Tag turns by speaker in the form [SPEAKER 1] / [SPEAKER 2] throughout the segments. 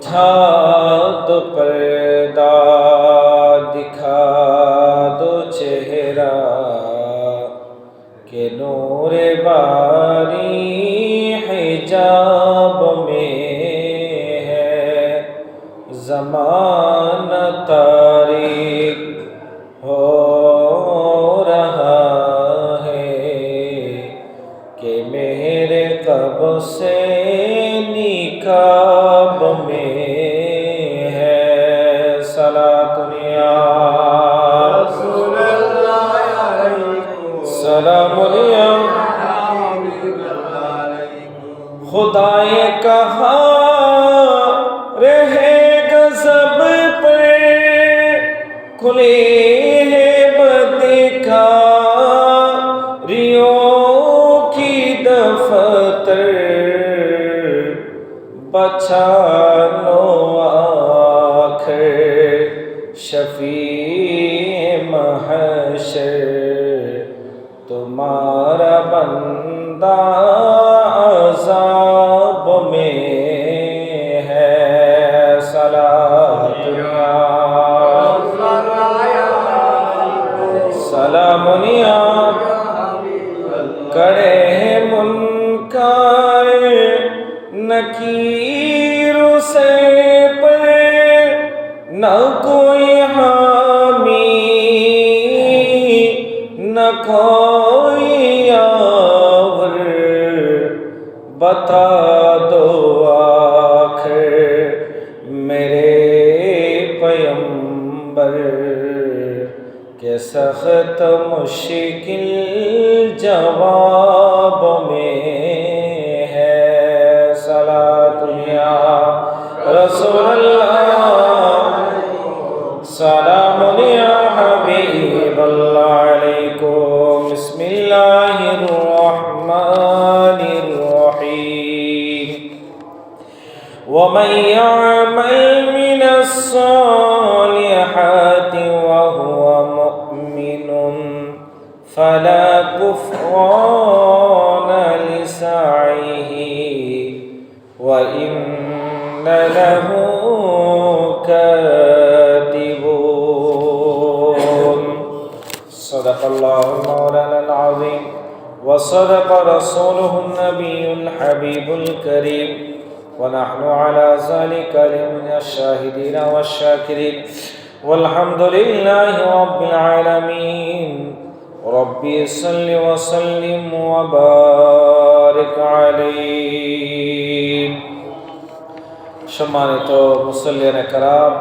[SPEAKER 1] اٹھا دو پردہ دکھا دو چہرہ کہ نور باری حجاب میں ہے زمانہ تاریک ہو رہا ہے کہ میرے قبر سے نکاب میں ہے صلاۃ یا رسول اللہ سلام یا خدائے کہا رہے غضب پہ کھلی ہے بدکاریوں کی دفتر بچا لو آخر شفیع محشر تمہارا بندہ عذاب میں ہے صلاۃ سلام یا کرے منکر نکیر سے پر نہ کوئی حامی نہ کوئی آور بتا دو آخر میرے پیمبر کہ سخت مشکل جواب میں ہے صلاۃ یا رسول اللہ سلام یا حبیب اللہ علیکم بسم اللہ الرحمن الرحیم ومن يعمل من الصالحات وهو مؤمن فلا كفران لسعيه وإن له كاتبون صدق الله مولانا العظيم وصدق رسوله النبي الحبيب الكريم ونحن على ذلك لمن الشاهدين والشاكرين والحمد لله رب العالمين ربي صل وسلم وبارك عليه সম্মানিত মুসল্লিয়ানে কেরাম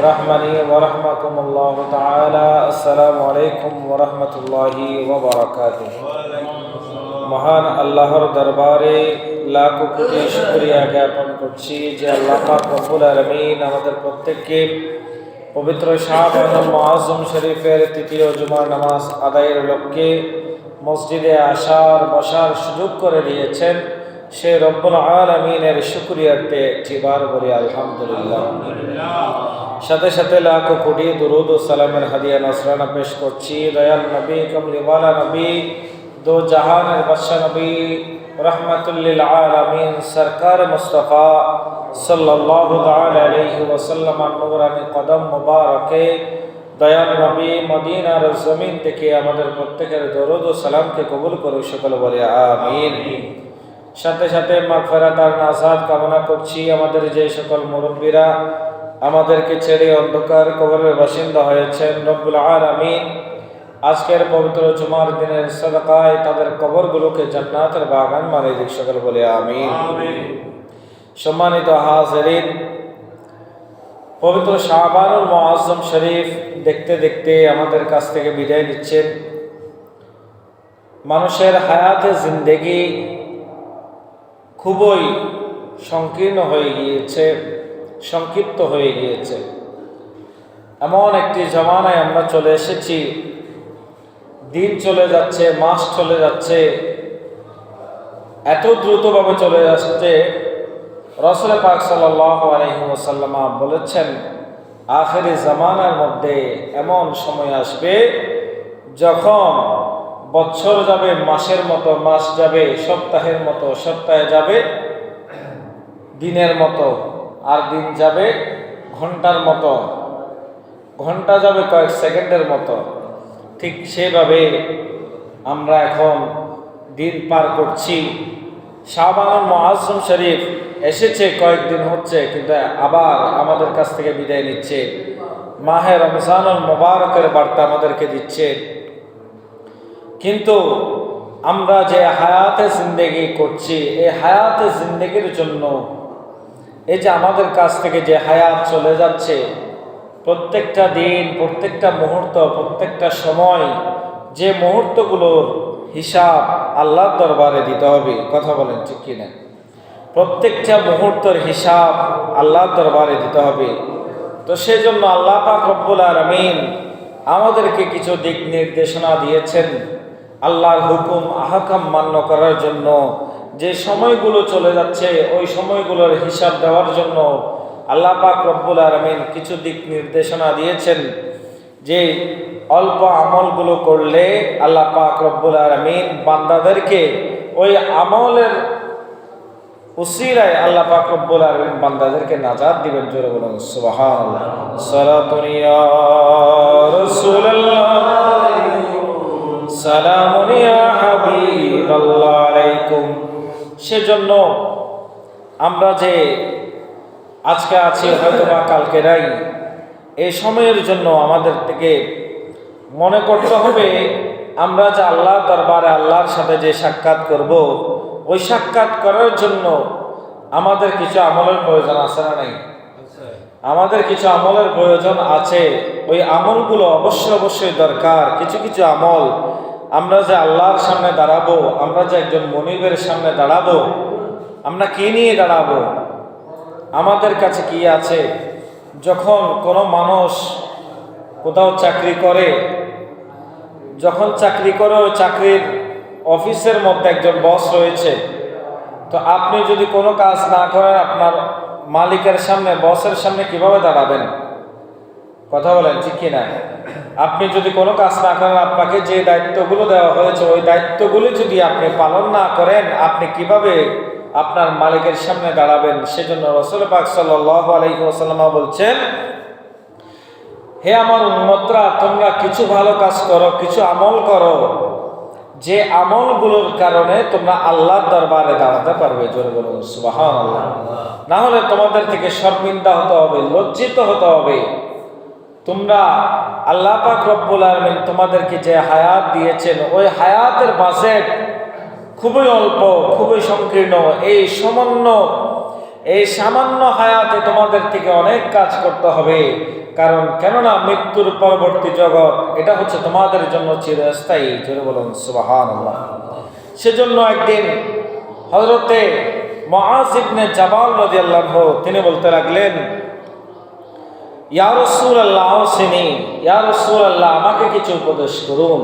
[SPEAKER 1] রাহমানি ওয়া রাহমাকুমুল্লাহ তাআলা আসসালামু আলাইকুম ওয়া রাহমাতুল্লাহি ওয়া বারাকাতুহু মহান আল্লাহর দরবারে লাখো কোটি শুকরিয়া জ্ঞাপন করছি যে আল্লাহ পাক রব্বুল আলামিন আমাদের প্রত্যেককে পবিত্র শাবানুল মুআজ্জম শরীফের তৃতীয় জুমার নামাজ আদায়ের লক্ষ্যে মসজিদে আসার বসার সুযোগ করে দিয়েছেন সে রব্বুল আলামিনের শুকরিয়াতে একটিবার বলি আলহামদুলিল্লাহ। সাথে সাথে লাখো কোটি দুরুদ ও সালামের হাদিয়া নজরানা পেশ করছি দয়াল নবী কমলিওয়ালা নবী দো জাহানের বাদশা নবী রহমাতুল লিল আলামিন সরকার মুস্তাফা সাল্লাল্লাহু তাআলা আলাইহি ওয়াসাল্লাম নূরানি কদম মুবারকে দয়াল নবী মদিনার জমিন থেকে আমাদের প্রত্যেকের দরুদ ও সালামকে কবুল করে সকলে বলে আমিন। সাথে সাথে মাগফিরাত আর নাজাত কামনা করছি আমাদের যে সকল মুরব্বীরা আমাদেরকে ছেড়ে অন্ধকার কবরের বাসিন্দা হয়েছেন রব্বুল আলামিন আজকের পবিত্র জুমার দিনের সাদাকায় তাদের কবরগুলোকে জান্নাতের বাগান বানিয়ে দিক সকল বলে আমিন। সম্মানিত হাজিরিন পবিত্র শাবানুল মুআজ্জম শরীফ দেখতে দেখতে আমাদের কাছ থেকে বিদায় নিচ্ছেন। মানুষের হায়াতে জিন্দেগি খুবই সংকীর্ণ হয়ে গিয়েছে, সংক্ষিপ্ত হয়ে গিয়েছে। এমন একটি জামানায় আমরা চলে এসেছি, দিন চলে যাচ্ছে, মাস চলে যাচ্ছে, এত দ্রুতভাবে চলে যাচ্ছে। রাসূল পাক সাল্লাল্লাহু আলাইহি ওয়াসাল্লাম বলেছেন আখিরি জামানার মধ্যে এমন সময় আসবে যখন বছর যাবে মাসের মতো, মাস যাবে সপ্তাহের মতো, সপ্তাহে যাবে দিনের মতো, আর দিন যাবে ঘন্টার মতো, ঘন্টা যাবে কয়েক সেকেন্ডের মতো। ঠিক সেভাবে আমরা এখন দিন পার করছি। শাবানুল মুআজ্জম শরীফ এসেছে, কয়েকদিন হচ্ছে, কিন্তু আবার আমাদের কাছ থেকে বিদায় নিচ্ছে। মাহে রমজানুল মুবারকের বার্তা আমাদেরকে দিচ্ছে। কিন্তু আমরা যে হায়াতে জিন্দেগি করছি, এই হায়াতে জিন্দেগির জন্য এই যে আমাদের কাছ থেকে যে হায়াত চলে যাচ্ছে, প্রত্যেকটা দিন, প্রত্যেকটা মুহূর্ত, প্রত্যেকটা সময়, যে মুহূর্তগুলোর হিসাব আল্লাহর দরবারে দিতে হবে। কথা বলেন ঠিক কিনা? প্রত্যেকটা মুহূর্তের হিসাব আল্লাহর দরবারে দিতে হবে। তো সেজন্য আল্লাহ পাক রব্বুল আলামিন আমাদেরকে কিছু দিক নির্দেশনা দিয়েছেন আল্লাহর হুকুম আহকাম মান্য করার জন্য। যে সময়গুলো চলে যাচ্ছে ওই সময়গুলোর হিসাব দেওয়ার জন্য আল্লাহ পাক রব্বুল আলামিন কিছু দিক নির্দেশনা দিয়েছেন। যে অল্প আমলগুলো করলে আল্লাহ পাক রব্বুল আলামিন বান্দাদেরকে ওই আমলের উসিলায় আল্লাহ পাক রব্বুল আলামিন বান্দাদেরকে নাজাত দিবেন। জোরে বলুন সুবহানাল্লাহ। সালাতুন ইয়া রাসূলুল্লাহ, সালামুন ইয়া হাবিবাল্লাহ আলাইকুম। সেজন্য আমরা যে আজকে আছি, হয়তো বা কালকে নাই, এই সময়ের জন্য আমাদের থেকে মনে করতে হবে আমরা যে আল্লাহ দরবারে আল্লাহর সাথে যে সাক্ষাৎ করব, ওই সাক্ষাৎ করার জন্য আমাদের কিছু আমলের প্রয়োজন আছে না নাই? আমাদের কিছু আমলের প্রয়োজন আছে। ওই আমলগুলো অবশ্যই দরকার। কিছু কিছু আমল আমরা যে আল্লাহর সামনে দাঁড়াবো, আমরা যে একজন মনিবের সামনে দাঁড়াবো, আমরা কি নিয়ে দাঁড়াবো? আমাদের কাছে কি আছে? যখন কোনো মানুষ কোথাও চাকরি করে, যখন চাকরি করে ওই চাকরির অফিসের মধ্যে একজন বস রয়েছে, তো আপনি যদি কোনো কাজ না করেন আপনার মালিকের সামনে, বসের সামনে কিভাবে দাঁড়াবেন? কথা বলেন ঠিক কিনা? আপনি যদি কোনো কাজ না করেন, আপনাকে যে দায়িত্বগুলো দেওয়া হয়েছে ওই দায়িত্বগুলো যদি আপনি পালন না করেন, আপনি কিভাবে আপনার মালিকের সামনে দাঁড়াবেন? সেজন্য রাসূল পাক সাল্লাল্লাহু আলাইহি ওয়াসাল্লাম বলছেন, হে আমার উম্মতরা, তোমরা কিছু ভালো কাজ করো, কিছু আমল করো, যে আমলগুলোর কারণে তোমরা আল্লাহর দরবারে দাঁড়াতে পারবে। জোরে বলুন সুবহানাল্লাহ। না হলে তোমাদের থেকে শর্মিন্দা হতে হবে, লজ্জিত হতে হবে। তোমরা আল্লাহ পাক রব্বুল আলামিন তোমাদেরকে যে হায়াত দিয়েছেন, ওই হায়াতের বাজেট খুবই অল্প, খুবই সংকীর্ণ। এই সামান্য হায়াতে তোমাদের থেকে অনেক কাজ করতে হবে। কেননা মৃত্যুর পরবর্তী জগৎ এটা হচ্ছে তোমাদের জন্য চিরস্থায়ী। জোরে বলুন সুবহানাল্লাহ। সেজন্য একদিন হযরতে মুআয ইবনে জাবাল রাদিয়াল্লাহু তিনি বলতে লাগলেন, ইয়া রাসূলুল্লাহ আওসিনি, ইয়া রাসূলুল্লাহ আমাকে কিছু উপদেশ করুন।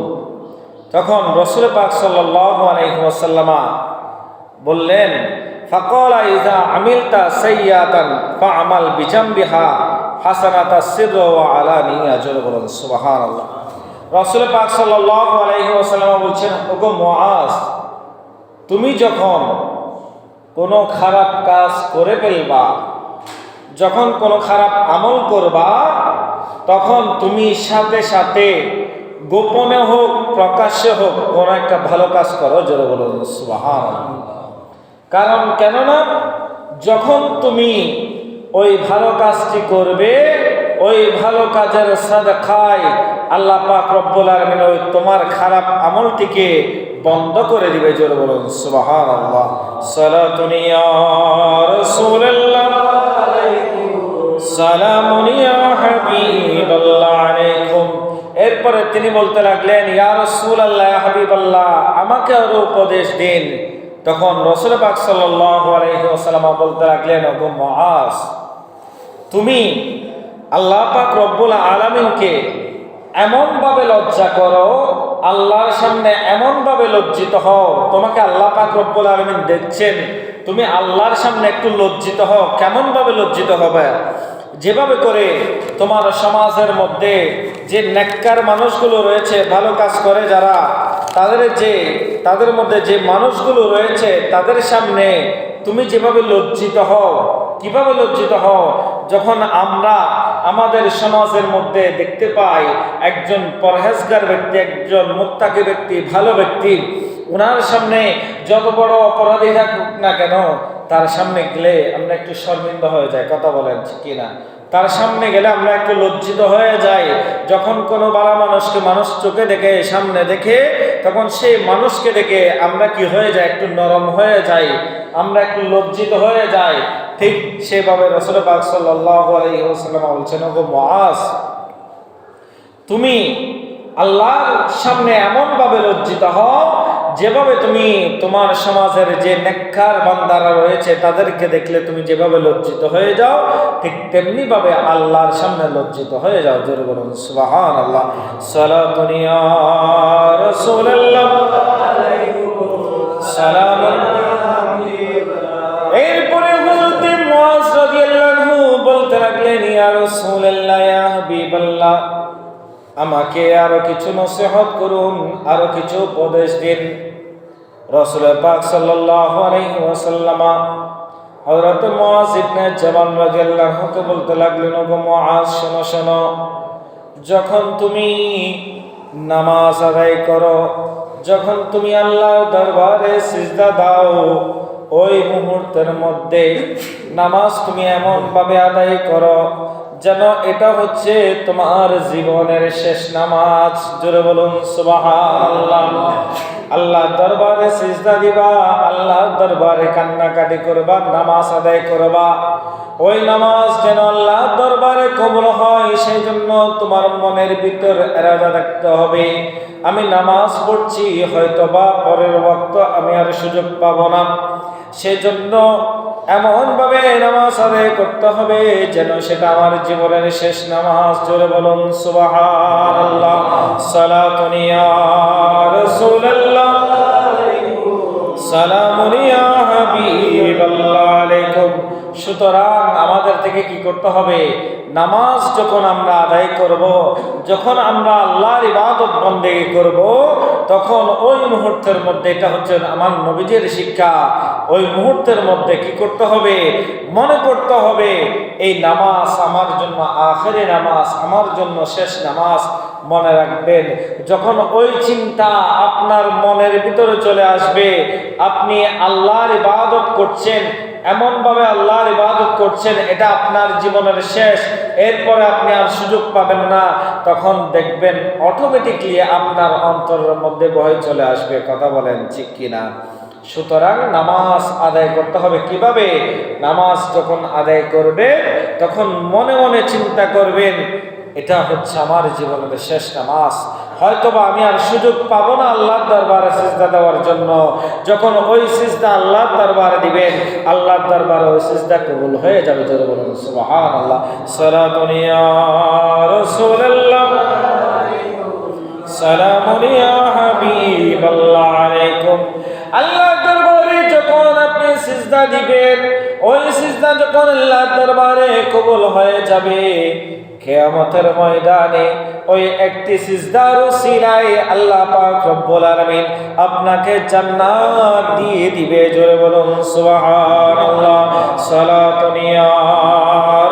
[SPEAKER 1] তখন রাসূল পাক সাল্লাল্লাহু আলাইহি ওয়াসাল্লাম বললেন, ফাকালা ইযা আমিলতা সাইয়্যাতান ফাআমাল বিজামবিহা হাসানাতা সিররা ওয়া আলানিয়া। জোরে বলুন সুবহানাল্লাহ। রাসূল পাক সাল্লাল্লাহু আলাইহি ওয়াসাল্লাম বলছেন, ওগো মুআয, তুমি যখন কোনো খারাপ কাজ করে ফেলবা, যখন কোনো খারাপ আমল করবা, তখন তুমি সাথে সাথে গোপনে হোক প্রকাশ্যে হোক কোনো একটা ভালো কাজ করো। জোরে বলুন সুবহানাল্লাহ। কেননা যখন তুমি ওই ভালো কাজটি করবে, ওই ভালো কাজের সাদকায় আল্লাহ পাক রব্বুল আলামিন ওই তোমার খারাপ আমলটিকে বন্ধ করে দিবে। জোরে বলুন সুবহানাল্লাহ। সালাতুন ইয়া রাসূলুল্লাহ, সালামুন ইয়া হাবিবাল্লাহ আলাইকুম। এরপরে তিনি বলতে লাগলেন, ইয়া রাসূলুল্লাহ, ইয়া হাবিবাল্লাহ আমাকে আরো উপদেশ দিন। তখন রাসূল পাক সাল্লাল্লাহু আলাইহি ওয়াসাল্লাম বলতে লাগলেন, ওগো মুআয, তুমি আল্লাহ পাক রব্বুল আলামিনকে এমনভাবে লজ্জা করো, আল্লাহর সামনে এমনভাবে লজ্জিত হও, তোমাকে আল্লাহ পাক রব্বুল আলামিন দেখছেন, তুমি আল্লাহর সামনে একটু লজ্জিত হও। কেমনভাবে লজ্জিত হবে? যেভাবে করে তোমার সমাজের মধ্যে যে নেককার মানুষগুলো রয়েছে, ভালো কাজ করে যারা, তাদের মধ্যে যে মানুষগুলো রয়েছে তাদের সামনে তুমি যেভাবে লজ্জিত হও, কিভাবে লজ্জিত হও? যখন আমরা আমাদের সমাজের মধ্যে দেখতে পাই একজন পরহেজগার ব্যক্তি, একজন মুত্তাকি ব্যক্তি, ভালো ব্যক্তি, ওনার সামনে যত বড় অপরাধী থাকুক না কেন, তার সামনে গেলে আমরা একটু শর্মিন্দা হয়ে যাই। কথা বলেন ঠিক কিনা? তার সামনে গেলে আমরা একটু লজ্জিত হয়ে যাই। যখন কোনো ভালো মানুষকে মানুষ চোখে দেখে, সামনে দেখে, তখন সেই মানুষকে দেখে আমরা কি হয়ে যাই? একটু নরম হয়ে যাই, আমরা একটু লজ্জিত হয়ে যাই। ঠিক সেভাবে রাসূল পাক সাল্লাল্লাহু আলাইহি ওয়াসাল্লাম বলছেন, ওগো মুআজ, তুমি আল্লাহর সামনে এমন ভাবে লজ্জিত হও যেভাবে তুমি তোমার সমাজের যে নেককার বান্দারা রয়েছে তাদেরকে দেখলে তুমি যেভাবে লজ্জিত হয়ে যাও, ঠিক তেমনি ভাবে আল্লাহর সামনে লজ্জিত হয়ে যাও। জোরে বলুন সুবহানাল্লাহ। সালাতুন ইয়া রাসূলুল্লাহ সালাম। এরপরে হযরত মুআজ রাদিয়াল্লাহু আনহু বলতে লাগলেন, ইয়া রাসূলুল্লাহ, ইয়া হাবিবাল্লাহ, আমাকে আরো কিছু নসিহত করুন, আরো কিছু উপদেশ দিন। রাসূল পাক সাল্লাল্লাহু আলাইহি ওয়াসাল্লাম হযরত মুআজ ইবনে জাবাল রাদিয়াল্লাহু আনহুকে বলতে লাগলেন, ওগো মুআজ, শোনো শোনো, যখন তুমি নামাজ আদায় করো, যখন তুমি আল্লাহর দরবারে সিজদা দাও, ওই মুহূর্তের মধ্যে নামাজ তুমি এমন ভাবে আদায় করো যেন এটা হচ্ছে তোমার জীবনের শেষ নামাজ। জোরে বলুন সুবহানাল্লাহ। আল্লাহ দরবারে সিজদা দিবা, আল্লাহ দরবারে কান্নাকাটি করবা, নামাজ আদায় করবা। ওই নামাজ যেন আল্লাহ দরবারে কবুল হয়, সেই জন্য তোমার মনের ভিতর ইরাদা রাখতে হবে, আমি নামাজ পড়ছি, হয়তোবা পরের ওয়াক্ত আমি আর সুযোগ পাবো না, সেজন্য এমন ভাবে নামাজ আদায় করতে হবে যেন সেটা আমার জীবনের শেষ নামাজ। জোরে বলুন সুবহানাল্লাহ। সালাতুন ইয়া রাসূলুল্লাহ সালামুন ইয়া হাবিবাল্লাহ আলাইকুম। সুতরাং আমাদের থেকে কি করতে হবে? নামাজ যখন আমরা আদায় করব, যখন আমরা আল্লাহর ইবাদত বন্দেগী করব, তখন ওই মুহূর্তের মধ্যে, এটা হচ্ছে আমার নবীজির শিক্ষা, ওই মুহূর্তের মধ্যে কি করতে হবে? মনে করতে হবে এই নামাজ আমার জন্য আখেরি নামাজ, আমার জন্য শেষ নামাজ। মনে রাখবেন, যখন ওই চিন্তা আপনার মনের ভিতরে চলে আসবে, আপনি আল্লাহর ইবাদত করছেন, এমন ভাবে আল্লাহর ইবাদত করছেন, এটা আপনার জীবনের শেষ, এরপরে আপনি আর সুযোগ পাবেন না, তখন দেখবেন অটোমেটিকলি আপনার অন্তরের মধ্যে ভয় চলে আসবে। কথা বলেন ঠিক কিনা? সুতরাং নামাজ আদায় করতে হবে কিভাবে? নামাজ যখন আদায় করবে তখন মনে মনে চিন্তা করবেন, এটা হচ্ছে আমার জীবনের শেষ নামাজ, হয়তোবা আমি আর সুযোগ পাবো না আল্লাহর দরবারে সিজদা দেওয়ার জন্য। যখন ওই সিজদা আল্লাহর দরবারে দিবেন, আল্লাহর দরবারে ওই সিজদা কবুল হয়ে যাবে। জোরে বলুন সুবহানাল্লাহ। সালাতুন ইয়া রাসূলুল্লাহ সালামুন ইয়া হাবিবাল্লাহ আলাইকুম। আল্লাহর দরবারে যখন আপনি সিজদা দিবেন, ওই সিজদা যখন আল্লাহর দরবারে কবুল হয়ে যাবে, কিয়ামতের ময়দানে ওই একটি সিজদার উসিলায় আল্লাহ পাক রব্বুল আলামিন আপনাকে জান্নাত দিয়ে দিবে। জোরে বলুন সুবহানাল্লাহ। সালাতুন ইয়া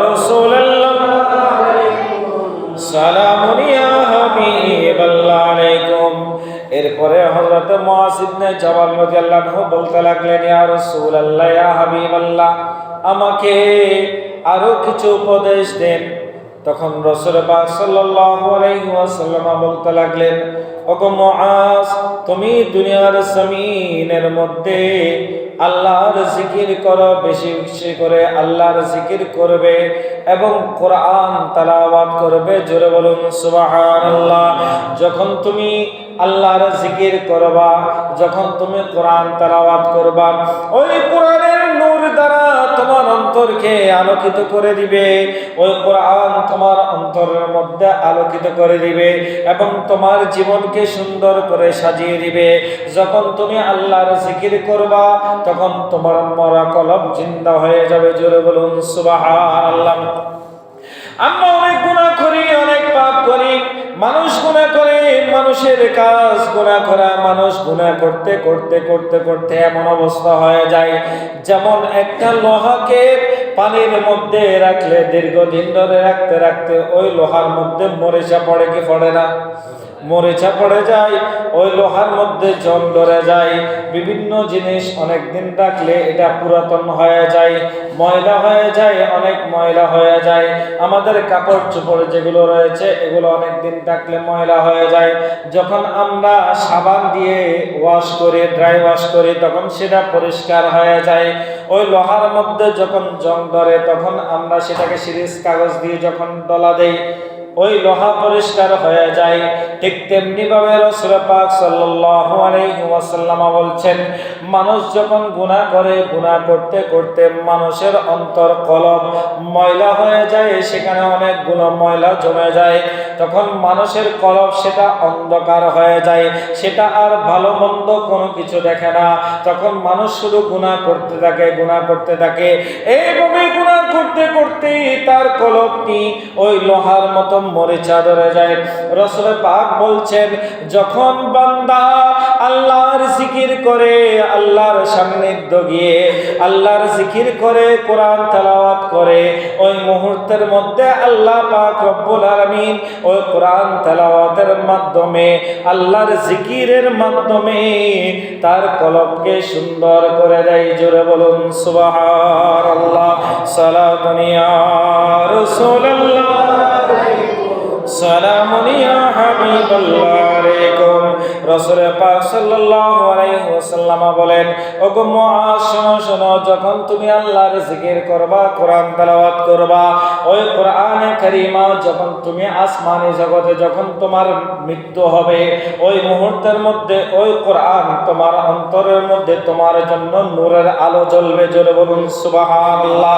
[SPEAKER 1] রাসূলুল্লাহ সালামুন ইয়া হাবিবাল্লাহ আলাইকুম। এরপরে হযরত মুআজ ইবনে জাবাল রাদিয়াল্লাহু আনহু বলতে লাগলেন, ইয়া রাসূলুল্লাহ, ইয়া হাবিবাল্লাহ, আমাকে আরো কিছু উপদেশ দেন। তখন রাসূল পাক সাল্লাল্লাহু আলাইহি ওয়াসাল্লাম বলতে লাগলেন, ওগো মুআজ, তুমি দুনিয়ার জমিনের মধ্যে আল্লাহর জিকির করো, বেশি বেশি করে আল্লাহর জিকির করবে এবং কোরআন তেলাওয়াত করবে। জোরে বলুন সুবহানাল্লাহ। যখন তুমি আল্লাহর জিকির করবা, যখন তুমি কোরআন তেলাওয়াত করবা, ওই কোরআনের নূর দ্বারা তোমার অন্তরকে আলোকিত করে দিবে, ওই কোরআন তোমার অন্তরের মধ্যে আলোকিত করে দিবে এবং তোমার জীবনকে সুন্দর করে সাজিয়ে দিবে। যখন তুমি আল্লাহর জিকির করবা, তখন তোমার মরা কলব জিন্দা হয়ে যাবে। জোরে বলুন সুবহানাল্লাহ। আমরা অনেক গুনাহ করি, অনেক পাপ করি, মানুষ গুনাহ করে, মানুষের কাজ গুনাহ করা, মানুষ গুনাহ করতে করতে করতে করতে এমন অবস্থা হয়ে যায় যেমন একটা লোহাকে পানির মধ্যে রাখলে দীর্ঘদিন ধরে রাখতে রাখতে ওই লোহার মধ্যে মরিচা পড়ে কি পড়ে না? মরিচা পড়ে যায়, ওই লোহার মধ্যে জং ধরে যায়। বিভিন্ন জিনিস অনেক দিন রাখলে এটা পুরাতন হয়ে যায়, ময়লা হয়ে যায়, অনেক ময়লা হয়ে যায়। আমাদের কাপড় চোপড় যেগুলো রয়েছে এগুলো অনেক দিন রাখলে ময়লা হয়ে যায়। যখন আমরা সাবান দিয়ে ওয়াশ করি, ড্রাই ওয়াশ করি, তখন সেটা পরিষ্কার হয়ে যায়। ওই লোহার মধ্যে যখন জং ধরে তখন আমরা সেটাকে সিরিজ কাগজ দিয়ে যখন ডলা দেই, ওই লোহা পরিষ্কার হয়ে যায়। ঠিক তেমনি ভাবে রাসূল পাক সাল্লাল্লাহু আলাইহি ওয়াসাল্লাম বলছেন, মানুষ যখন গুনাহ করে, গুনাহ করতে করতে মানুষের অন্তর কলব ময়লা হয়ে যায়, সেখানে অনেকগুলো ময়লা জমে যায়। তখন মানুষের কলব সেটা অন্ধকার হয়ে যায়, সেটা আর ভালো মন্দ কোনো কিছু দেখে না। তখন মানুষ শুধু গুনাহ করতে থাকে, গুনাহ করতে থাকে। এইভাবে গুনাহ করতে করতে তার কলবটি ওই লোহার মতো মরিচা ধরে যায়। রাসূল পাক বলছেন, যখন বান্দা আল্লাহর জিকির করে, আল্লাহর সান্নিধ্য গিয়ে আল্লাহর জিকির করে, কোরআন তেলাওয়াত করে, ওই মুহূর্তের মধ্যে আল্লাহ পাক রব্বুল আলামিন ওই কোরআন তেলাওয়াতের মাধ্যমে, আল্লাহর জিকিরের মাধ্যমে তার কলবকে সুন্দর করে দেয়। জোরে বলুন সুবহানাল্লাহ। সালাতুন ইয়া রাসূলুল্লাহ, সালামুন ইয়া হাবিবাল্লাহ আলাইকুম। রাসূল পাক সাল্লাল্লাহু আলাইহি ওয়াসাল্লাম বলেন, ওগো মুআজ শোনো শোনো, যখন তুমি আল্লাহর জিকির করবা, কোরআন তেলাওয়াত করবা, ওই কোরআনে কারীমা যখন তুমি আসমানি জগতে যখন তোমার মৃত্যু হবে, ওই মুহূর্তের মধ্যে ওই কোরআন তোমার অন্তরের মধ্যে তোমার জন্য নূরের আলো জ্বলবে। জোরে বলুন সুবহানাল্লাহ।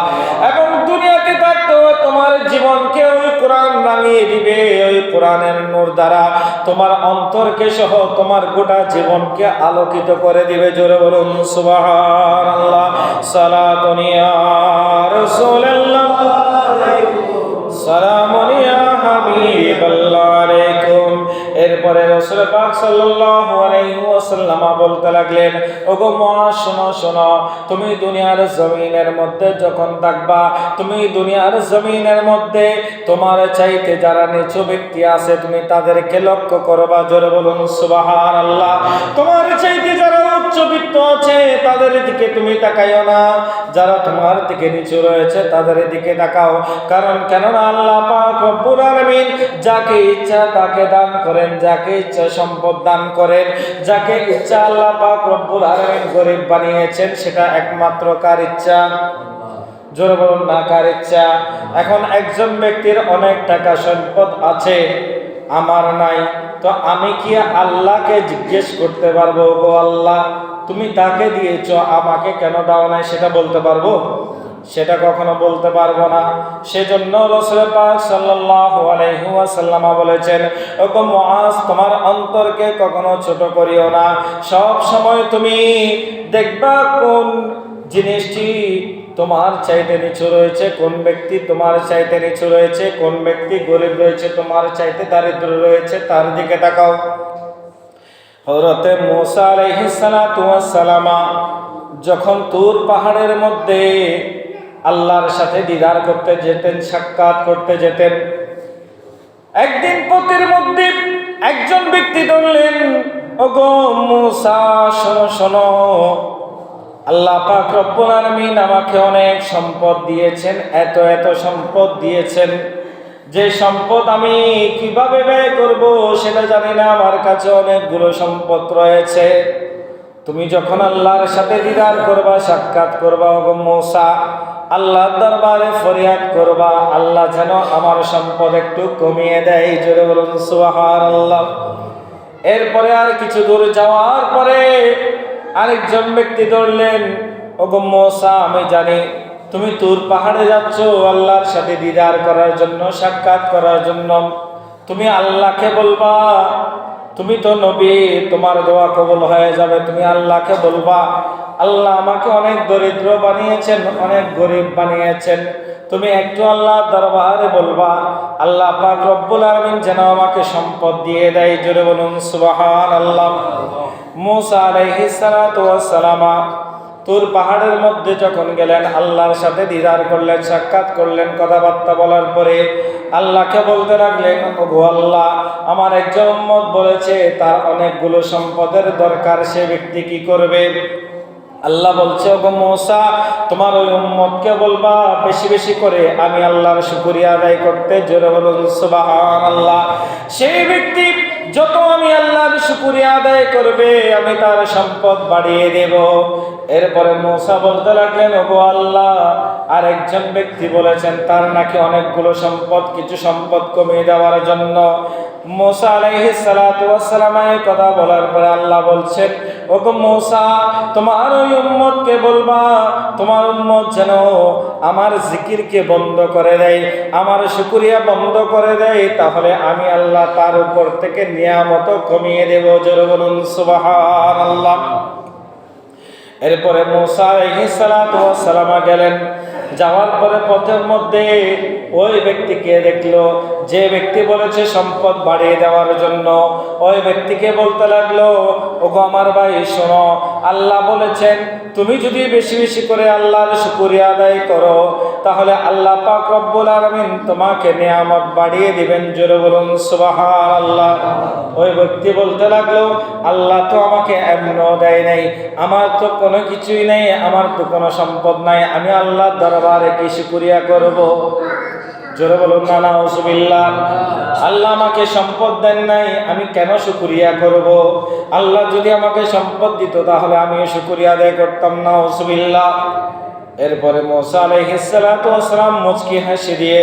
[SPEAKER 1] এবং দুনিয়াতে থাকতে তোমার জীবনকে ওই কোরআন রাঙিয়ে দিবে। ওই কোরআনের নূর দ্বারা তোমার অন্তরকে সহ তোমার গোটা জীবনকে আলোকিত করে দিবে। জোরে বলুন সুবহানাল্লাহ। সালাতুন ইয়া রাসূলুল্লাহ, সালামুন ইয়া হাবিবাল্লাহ আলাইকুম। এরপরে রাসূল পাক সাল্লাল্লাহু আলাইহি ওয়াসাল্লাম বলতে লাগলেন, ওগো মুআজ শোনো শোনো, তুমি দুনিয়ার জমিনের মধ্যে যখন থাকবা, তুমি দুনিয়ার জমিনের মধ্যে তোমার চাইতে যারা নিচু ব্যক্তি আছে তুমি তাদেরকে লক্ষ্য করবা। জোরে বলুন সুবহানাল্লাহ। তোমার চাইতে যারা উচ্চবিত্ত আছে তাদের দিকে তুমি তাকাইও না, যারা তোমার দিকে নিচু রয়েছে তাদের দিকে তাকাও। কারণ কেননা আল্লাহ পাক রব্বুল আলামিন যাকে ইচ্ছা তাকে দান করেন, যাকে ইচ্ছা সম্পদ দান করেন, যাকে ইচ্ছা আল্লাহ পাক রব্বুল আলামিন গরীব বানিয়েছেন, সেটা একমাত্র কার ইচ্ছা? জোরে বলুন না, কার ইচ্ছা? এখন একজন ব্যক্তির অনেক টাকা সম্পদ আছে, আমার নাই, তো আমি কি আল্লাহকে জিজ্ঞেস করতে পারবো, গো আল্লাহ তুমি তাকে দিয়েছো আমাকে কেন দাও নাই? সেটা বলতে পারবো? সেটা কখনো বলতে পারবো না। সেজন্য রাসূল পাক সাল্লাল্লাহু আলাইহি ওয়াসাল্লাম বলেছেন, ওগো মুআজ তোমার অন্তরকে কখনো ছোট করিও না। সব সময় তুমি দেখবা কোন জিনিসটি তোমার চাইতে নিচু রয়েছে, কোন ব্যক্তি তোমার চাইতে নিচু রয়েছে, কোন ব্যক্তি গরিব রয়েছে, তোমার চাইতে দারিদ্র রয়েছে, তার দিকে তাকাও। হযরত মূসা আলাইহিস সালাতু ওয়াস সালাম যখন তুর পাহাড়ের মধ্যে আল্লাহর সাথে দিদার করতে যেতেন, সাক্ষাৎ করতে যেতেন, একদিন পথের মধ্যে একজন ব্যক্তি বললেন, ওগো মূসা শোনো শোনো, আল্লাহ পাক রব্বুল আলামিন আমাকে অনেক সম্পদ দিয়েছেন, এত এত সম্পদ দিয়েছেন, যে সম্পদ আমি কিভাবে ব্যয় করব সেটা জানি না, আমার কাছে অনেকগুলো সম্পদ রয়েছে। তুমি যখন আল্লাহর সাথে দিদার করবা, সাক্ষাৎ করবা, ওগো মূসা আল্লাহর দরবারে ফরিয়াদ করবা, আল্লাহ যেন আমার সম্পদ একটু কমিয়ে দেয়। জোরে বলুন সুবহানাল্লাহ। এরপরে আর কিছু দূর যাওয়ার পরে আরেকজন ব্যক্তি ধরলেন, ওগো মূসা আমি জানি তুমি তুর পাহাড়ে যাচ্ছ আল্লাহর সাথে দিদার করার জন্য, সাক্ষাৎ করার জন্য। তুমি আল্লাহকে বলবা, তুমি তো নবী, তোমার দোয়া কবুল হয়ে যাবে। তুমি আল্লাহকে বলবা, আল্লাহ আমাকে অনেক দরিদ্র বানিয়েছেন, অনেক গরিব বানিয়েছেন, তুমি একটু আল্লাহর দরবারে বলবা আল্লাহ পাক রব্বুল আলামিন যেন আমাকে সম্পদ দিয়ে দেয়। জোরে বলুন সুবহানাল্লাহ। মূসা আলাইহিস সালাতু ওয়াস সালাম তুর পাহাড়ের মধ্যে যখন গেলেন, আল্লাহর সাথে দিদার করলেন, সাক্ষাৎ করলেন, কথাবার্তা বলার পরে আল্লাহকে বলতে লাগলেন, ওগো আল্লাহ, আমার একজন উম্মত বলেছে তার অনেকগুলো সম্পদের দরকার, সে ব্যক্তি কি করবে? আল্লাহ বলছে, ওগো মূসা, তোমার ওই উম্মতকে বলবা বেশি বেশি করে আমি আল্লাহর শুকরিয়া আদায় করতে। জোরে বলুন সুবহানাল্লাহ। সেই ব্যক্তি যত আমি আল্লাহর শুকরিয়া আদায় করবে, আমি তার সম্পদ বাড়িয়ে দেব। এরপরে মূসা বলতে লাগলেন, ওগো আল্লাহ, আর একজন ব্যক্তি বলেছেন তার নাকি অনেকগুলো সম্পদ, কিছু সম্পদ কমিয়ে দেওয়ার জন্য। মূসা আলাইহিস সালাতু ওয়াস সালাম এই কথা বলার পরে আল্লাহ বলছেন, ওগো মূসা, তোমার ওই উম্মতকে বলবা তোমার উম্মত যেন আমার জিকিরকে বন্ধ করে দেয়, আমার শুকরিয়া বন্ধ করে দেয়, তাহলে আমি আল্লাহ তার উপর থেকে নিয়ামত কমিয়ে দেব। জোরে বলুন সুবহানাল্লাহ। এরপরে মূসা আলাইহিস সালাতু ওয়াস সালাম গেলেন। যাওয়ার পরে পথের মধ্যে ওই ব্যক্তিকে দেখলো, যে ব্যক্তি বলেছে সম্পদ বাড়িয়ে দেওয়ার জন্য। ওই ব্যক্তিকে বলতে লাগলো, ওগো আমার ভাই শোনো, আল্লাহ বলেছেন তুমি যদি বেশি বেশি করে আল্লাহর শুকরিয়া আদায় করো, তাহলে আল্লাহ পাক রব্বুল আলামিন তোমাকে নিয়ামত বাড়িয়ে দিবেন। জোরে বলুন সুবহানাল্লাহ। ওই ব্যক্তি বলতে লাগলো, আল্লাহ তো আমাকে এমনও দেয় নাই, আমার তো কোনো কিছুই নেই, আমার তো কোনো সম্পদ নাই, আমি আল্লাহর দরবারে কি শুকরিয়া করব? জোরে বলুন না নাউজুবিল্লাহ। আল্লাহ আমাকে সম্পদ দেন নাই, আমি কেন শুকরিয়া করব? আল্লাহ যদি আমাকে সম্পদ দিত তাহলে আমি শুকরিয়া আদায় করতাম। নাউজুবিল্লাহ। এরপরে মূসা আলাইহিস সালাতু ওয়াস সালাম মুচকি হাসি দিয়ে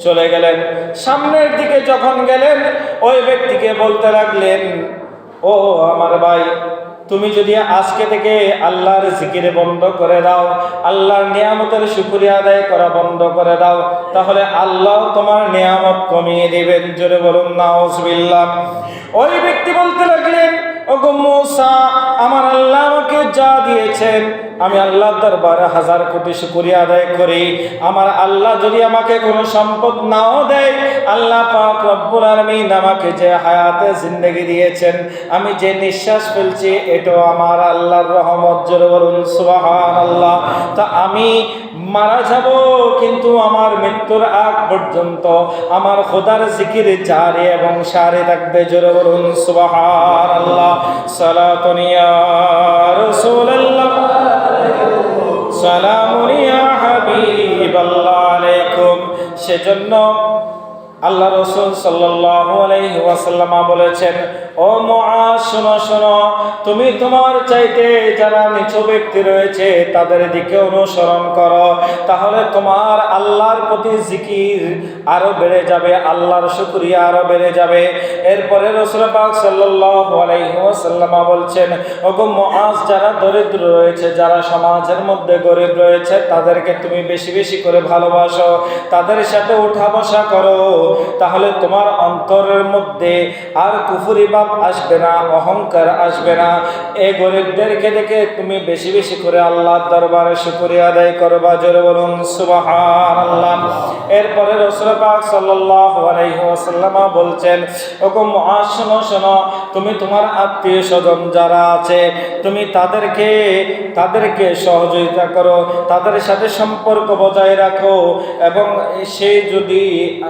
[SPEAKER 1] চলে গেলেন। সামনের দিকে যখন গেলেন, ওই ব্যক্তিকে বলতে লাগলেন, ও আমার ভাই, তুমি যদি আজকে থেকে আল্লাহর জিকির বন্ধ করে দাও, আল্লাহর নিয়ামতের শুকরিয়া আদায় করা বন্ধ করে দাও, তাহলে আল্লাহ তোমার নিয়ামত কমিয়ে দিবেন। জোরে বলুন নাউজুবিল্লাহ। ওই ব্যক্তি বলতে লাগলেন, ওগো মূসা, আমার আল্লাহ আমাকে যা দিয়েছেন আমি আল্লাহর দরবারে হাজার কোটি শুকরিয়া আদায় করি। আমার আল্লাহ যদি আমাকে কোনো সম্পদ নাও দেয়, আল্লাহ পাক রব্বুল আলামিন আমাকে যে হায়াতে জিন্দেগি দিয়েছেন, আমি যে নিঃশ্বাস ফেলছি, এটাও আমার আল্লাহর রহমত। জোরে বলুন সুবহানাল্লাহ। তা আমি মারা যাব, কিন্তু আমার মৃত্যুর আগ পর্যন্ত আমার খোদার জিকির জারি এবং সারি থাকবে। জোরে বলুন সুবহানাল্লাহ। সালাতুন ইয়া রাসূলুল্লাহ, সালামুন ইয়া হাবিবাল্লাহ আলাইকুম। সেজন্য আল্লাহ রাসূল সাল্লাল্লাহু আলাইহি ওয়াসাল্লাম বলেছেন, ও মুআজ, শোনো শোনো, তুমি তোমার চাইতে যারা নিচু ব্যক্তি রয়েছে তাদের দিকে অনুসরণ করো, তাহলে তোমার আল্লাহর প্রতি জিকির আরো বেড়ে যাবে, আল্লাহর শুকরিয়া আরো বেড়ে যাবে। এরপরে রাসূল পাক সাল্লাল্লাহু আলাইহি ওয়াসাল্লাম বলছেন, ওগো মুআজ, যারা দরিদ্র রয়েছে, যারা সমাজের মধ্যে গরিব রয়েছে, তাদেরকে তুমি বেশি বেশি করে ভালোবাসো, তাদের সাথে উঠা বসা করো, তাহলে তোমার অন্তরের মধ্যে আর কুফরি ভাব আসবে না, অহংকার আসবে না। এই গরিবদেরকে দেখে তুমি বেশি বেশি করে আল্লাহর দরবারে শুকরিয়া আদায় করবা। জোরে বলুন সুবহানাল্লাহ। এরপরে রাসূল পাক সাল্লাল্লাহু আলাইহি ওয়াসাল্লাম বলছেন, ওগো মুআজ, শোনো শোনো, তুমি তোমার আত্মীয় স্বজন যারা আছে, তুমি তাদেরকে সহযোগিতা করো, তাদের সাথে সম্পর্ক বজায় রাখো, এবং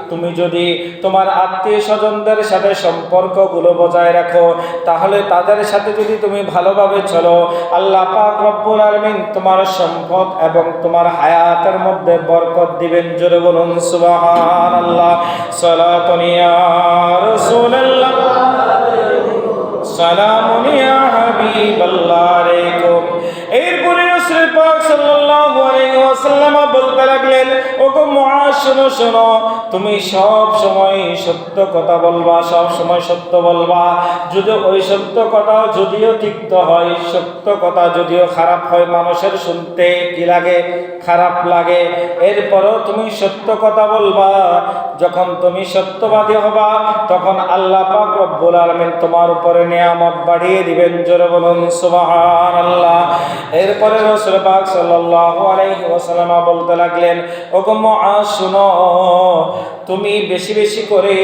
[SPEAKER 1] তুমি যদি তোমার আত্মীয় স্বজনদের সাথে সম্পর্কগুলো বজায় রাখো, তাহলে তাদের সাথে যদি তুমি ভালোভাবে চলো, আল্লাহ পাক রব্বুল আলামিন তোমার সম্পদ এবং তোমার হায়াতের মধ্যে বরকত দিবেন। জোরে বলুন সুবহানাল্লাহ। সালাতুন ইয়া রাসূলুল্লাহ, সালামুন ইয়া হাবিবাল্লাহ আলাইকুম। এরপরে রাসূল পাক সাল্লাল্লাহু আলাইহি ওয়াসাল্লাম বলতে লাগলেন, ওগো মুআজ, শোনো শোনো, তুমি সব সময় সত্য কথা বলবা, সব সময় সত্য বলবা। যদি ওই সত্য কথা যদিও তিক্ত হয়, সত্য কথা যদিও খারাপ হয়, মানুষের শুনতে কি লাগে? খারাপ লাগে। এরপরও তুমি সত্য কথা বলবা। যখন তুমি সত্যবাদী হবা, তখন আল্লাহ পাক রব্বুল আলামিন তোমার উপরে নিয়ামত বাড়িয়ে দিবেন। জোরে বলুন সুবহানাল্লাহ। এরপরে রাসূল পাক সাল্লাল্লাহু আলাইহি ওয়াসাল্লাম বলতে লাগলেন, ওগো মুআজ, শুনো, তুমি বেশি বেশি করে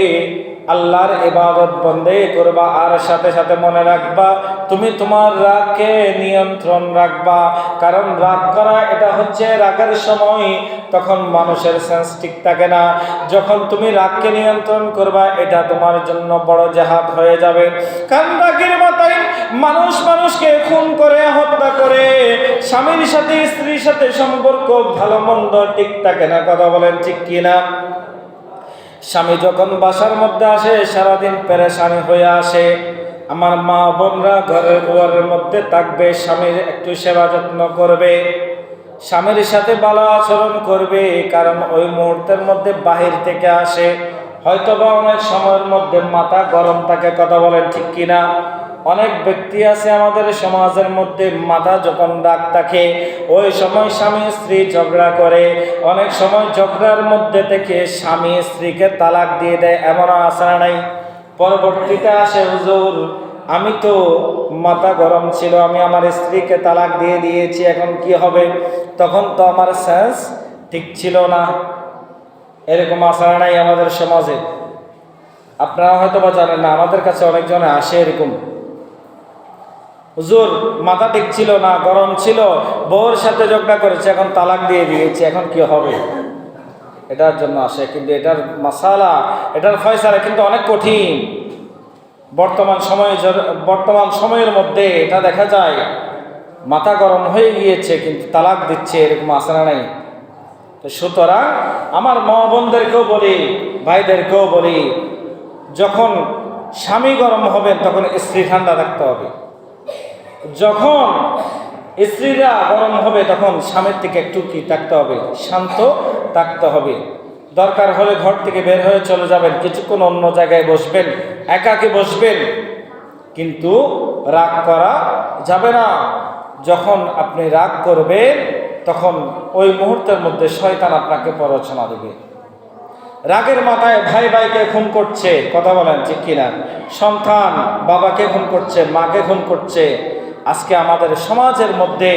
[SPEAKER 1] আল্লাহর ইবাদত বন্দেগি করবা, আর সাথে সাথে মনে রাখবা তুমি তোমার রাগকে নিয়ন্ত্রণ রাখবা। কারণ রাগ করা এটা হচ্ছে রাগের সময় তখন মানুষের সেন্স ঠিক থাকে না। যখন তুমি রাগকে নিয়ন্ত্রণ করবা এটা তোমার জন্য বড় জিহাদ হয়ে যাবে। কারণ রাগের মাথায় মানুষ মানুষকে খুন করে, হত্যা করে, স্বামীর সাথে স্ত্রীর সাথে সম্পর্ক ভালো মন্দ ঠিক থাকে না। কথা বলেন ঠিক কিনা? স্বামী যখন বাসার মধ্যে আসে সারাদিন পেরেশানি হয়ে আসে। আমার মা বোনরা ঘরের দুয়ারের মধ্যে থাকবে, স্বামীর একটু সেবা যত্ন করবে, স্বামীর সাথে ভালো আচরণ করবে। কারণ ওই মুহূর্তের মধ্যে বাহির থেকে আসে, হয়তোবা অনেক সময়ের মধ্যে মাথা গরম থাকে। কথা বলেন ঠিক কিনা? অনেক ব্যক্তি আছে আমাদের সমাজের মধ্যে মাথা যখন রাগ থাকে ওই সময় স্বামী স্ত্রী ঝগড়া করে, অনেক সময় ঝগড়ার মধ্যে থেকে স্বামী স্ত্রীকে তালাক দিয়ে দেয়। এমনও আছে না নাই? পরবর্তীতে আসে, হুজুর আমি তো মাথা গরম ছিল, আমি আমার স্ত্রীকে তালাক দিয়ে দিয়েছি, এখন কি হবে? তখন তো আমার সেন্স ঠিক ছিল না। এরকম আছে না নাই আমাদের সমাজে? আপনারা হয়তো বা জানেন না, আমাদের কাছে অনেকজনে আসে এরকম, হুজুর মাথা ঠিক ছিল না, গরম ছিল, বউর সাথে ঝগড়া করেছে, এখন তালাক দিয়ে দিয়েছে, এখন কি হবে? এটার জন্য আসে। কিন্তু এটার মাসালা, এটার ফয়সালা কিন্তু অনেক কঠিন। বর্তমান সময়ের মধ্যে এটা দেখা যায়, মাথা গরম হয়ে গিয়েছে কিন্তু তালাক দিচ্ছে, এরকম আছে না নাই? তো সুতরাং আমার মা বোনদেরকেও বলি, ভাইদেরকেও বলি, যখন স্বামী গরম হবেন তখন স্ত্রী ঠান্ডা থাকতে হবে। যখন স্ত্রীরা গরম হবে তখন স্বামীর থেকে একটু কি থাকতে হবে? শান্ত থাকতে হবে। দরকার হলে ঘর থেকে বের হয়ে চলে যাবেন, কিছুক্ষণ অন্য জায়গায় বসবেন, একাকী বসবেন, কিন্তু রাগ করা যাবে না। যখন আপনি রাগ করবেন তখন ওই মুহূর্তের মধ্যে শয়তান আপনাকে প্ররোচনা দেবে। রাগের মাথায় ভাই ভাইকে খুন করছে, কথা বলেন ঠিক কিনা? সন্তান বাবাকে খুন করছে, মাকে খুন করছে। আজকে আমাদের সমাজের মধ্যে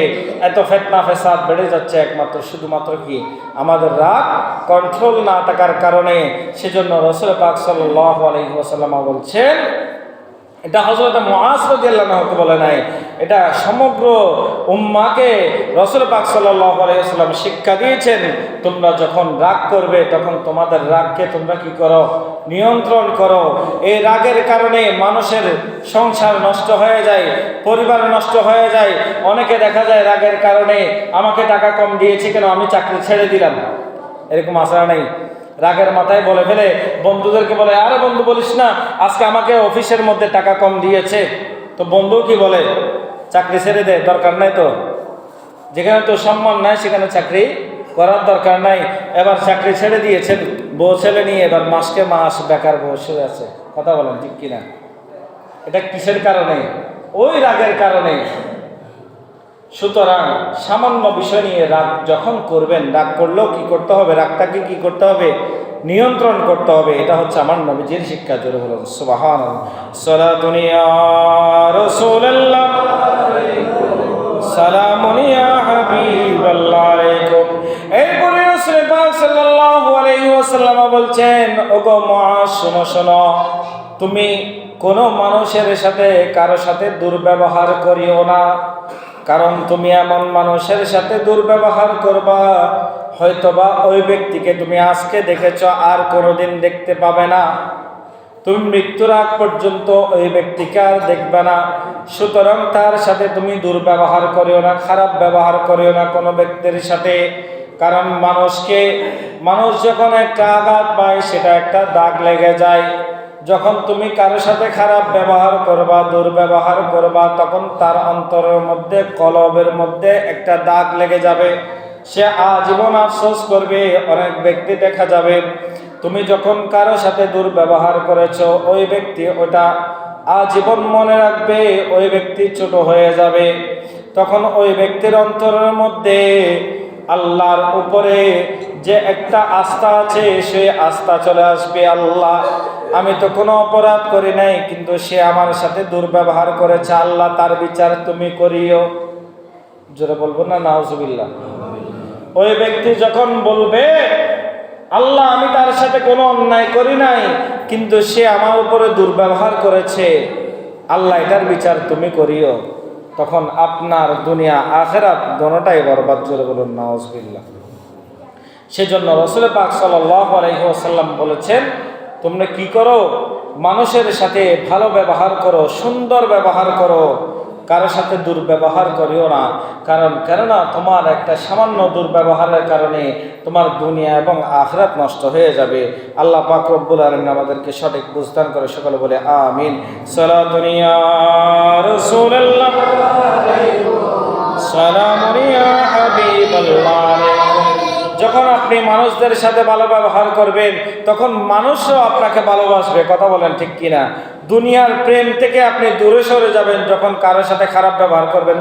[SPEAKER 1] এত ফিতনা ফেসাদ বেড়ে যাচ্ছে একমাত্র শুধুমাত্র কি আমাদের রাগ কন্ট্রোল না থাকার কারণে। সেজন্য রাসূল পাক সাল্লাল্লাহু আলাইহি ওয়াসাল্লাম বলছেন, এটা হযরত মুআজ রাদিয়াল্লাহু আনহু বলে নাই, এটা সমগ্র উম্মাহকে রাসূল পাক সাল্লাল্লাহু আলাইহি ওয়াসাল্লাম শিক্ষা দিয়েছেন। তোমরা যখন রাগ করবে তখন তোমাদের রাগকে তোমরা কি করো? নিয়ন্ত্রণ করো। এই রাগের কারণে মানুষের সংসার নষ্ট হয়ে যায়, পরিবার নষ্ট হয়ে যায়। অনেকে দেখা যায় রাগের কারণে আমাকে টাকা কম দিয়েছে কেন, আমি চাকরি ছেড়ে দিলাম, এরকম আশা নাই। রাগের মাথায় বলে ফেলে, বন্ধুদেরকে বলে, আরে বন্ধু বলিস না, আজকে আমাকে অফিসের মধ্যে টাকা কম দিয়েছে। তো বন্ধু কি বলে? চাকরি ছেড়ে দে, দরকার নাই তো। যেখানে তো সম্মান নাই সেখানে চাকরি করার দরকার নাই। এবার চাকরি ছেড়ে দিয়েছেন, বউ ছেলে নিয়ে এবার মাসকে মাস বেকার বসে আছে। কথা বলেন ঠিক কিনা? এটা কিসের কারণে? ওই রাগের কারণে। সুতরাং সামান্য বিষয় নিয়ে রাগ যখন করবেন, রাগ করলেও কি করতে হবে? রাগটাকে কি করতে হবে? নিয়ন্ত্রণ করতে হবে। এটা হচ্ছে আমার নবীজির শিক্ষা। জোরে বলুন সুবহানাল্লাহ। সালাতুন ইয়া রাসূলুল্লাহ, সালামুন ইয়া হাবিবাল্লাহ আলাইকুম। এরপরে রাসূল পাক সাল্লাল্লাহু আলাইহি ওয়াসাল্লাম বলছেন, ওগো মুআজ শোনো শোনো, তুমি কোনো মানুষের সাথে কারো সাথে দুর্ব্যবহার করিও না। কারণ তুমি এমন মানুষের সাথে দুর্ব্যবহার করবা, হয়তোবা ওই ব্যক্তিকে তুমি আজকে দেখেছ, আর কোনোদিন দেখতে পাবে না। তুমি মৃত্যুর আগ পর্যন্ত ওই ব্যক্তিকে আর দেখবে না। সুতরাং তার সাথে তুমি দুর্ব্যবহার করিও না, খারাপ ব্যবহার করিও না কোনো ব্যক্তির সাথে। কারণ মানুষ যখন একটা আঘাত পায় সেটা একটা দাগ লেগে যায়। যখন তুমি কারোর সাথে খারাপ ব্যবহার করবা, দুর্ব্যবহার করবা, তখন তার অন্তরের মধ্যে, কলবের মধ্যে একটা দাগ লেগে যাবে। সে আজীবন আফসোস করবে। অনেক ব্যক্তি দেখা যাবে, তুমি যখন কারো সাথে দুর্ব্যবহার করেছো, ওই ব্যক্তি ওটা আজীবন মনে রাখবে, ওই ব্যক্তি ছোট হয়ে যাবে। তখন ওই ব্যক্তির অন্তরের মধ্যে আল্লাহর উপরে যে একটা আস্থা আছে, সেই আস্থা চলে আসবে। আল্লাহ, আমি তো কোনো অপরাধ করি নাই, কিন্তু সে আমার সাথে দুর্ব্যবহার করেছে, আল্লাহ তার বিচার তুমি করিও। জোরে বলবো না নাউজুবিল্লাহ। ওই ব্যক্তি যখন বলবে, আল্লাহ আমি তার সাথে কোনো অন্যায় করি নাই, কিন্তু সে আমার উপরে দুর্ব্যবহার করেছে, আল্লাহ এটার বিচার তুমি করিও। তখন আপনার দুনিয়া আখিরাত দোনোটাই বরবাদ। জোরে বলুন নাউজুবিল্লাহ। সেজন্য রাসূল পাক সাল্লাল্লাহু আলাইহি ওয়াসাল্লাম বলেছেন, তোমরা কি করো? মানুষের সাথে ভালো ব্যবহার করো, সুন্দর ব্যবহার করো, কারোর সাথে দুর্ব্যবহার করিও না। কেননা তোমার একটা সামান্য দুর্ব্যবহারের কারণে তোমার দুনিয়া এবং আখিরাত নষ্ট হয়ে যাবে। আল্লাহ পাক রব্বুল আলামিন আমাদেরকে সঠিক বুঝদান করে। সকলে বলে আমিন। সালাতুন ইয়া রাসূলুল্লাহ, সালামুন ইয়া হাবিবাল্লাহ। যখন আপনি মানুষদের সাথে ভালো ব্যবহার করবেন, তখন মানুষও আপনাকে ভালোবাসবে। কথা বলেন ঠিক কিনা? দুনিয়ার প্রেম থেকে আপনি দূরে সরে যাবেন যখন কারোর সাথে খারাপ ব্যবহার করবেন।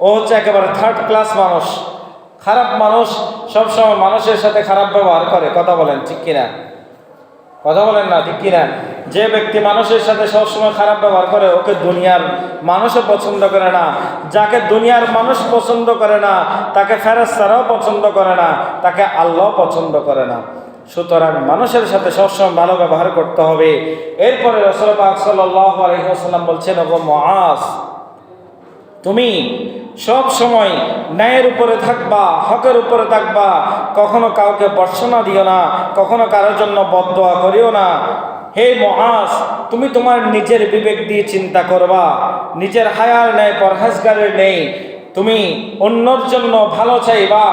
[SPEAKER 1] ও হচ্ছে একেবারে থার্ড ক্লাস মানুষ, খারাপ মানুষ, সবসময় মানুষের সাথে খারাপ ব্যবহার করে। কথা বলেন ঠিক কিনা? কথা বলেন না ঠিক কিনা? যে ব্যক্তি মানুষের সাথে সবসময় খারাপ ব্যবহার করে, ওকে দুনিয়ার মানুষও পছন্দ করে না। যাকে দুনিয়ার মানুষ পছন্দ করে না, তাকে ফেরেশতারাও পছন্দ করে না, তাকে আল্লাহ পছন্দ করে না। সুতরাং মানুষের সাথে সবসময় ভালো ব্যবহার করতে হবে। এরপরে রাসূল পাক সাল্লাল্লাহু আলাইহি ওয়াসাল্লাম বলছেন, ওগো মুআজ, তুমি সব সময় ন্যায়ের উপরে থাকবা, হকের উপরে থাকবা, কখনো কাউকে ভর্ৎসনা দিও না, কখনো কারোর জন্য বদদোয়া করিও না। হে মুআজ, তুমি তোমার নিজের বিবেক দিয়ে চিন্তা করবা, নিজের হায়ার নেই, পরহেজগারের নেই, তুমি অন্যর জন্য ভালো চাইবা,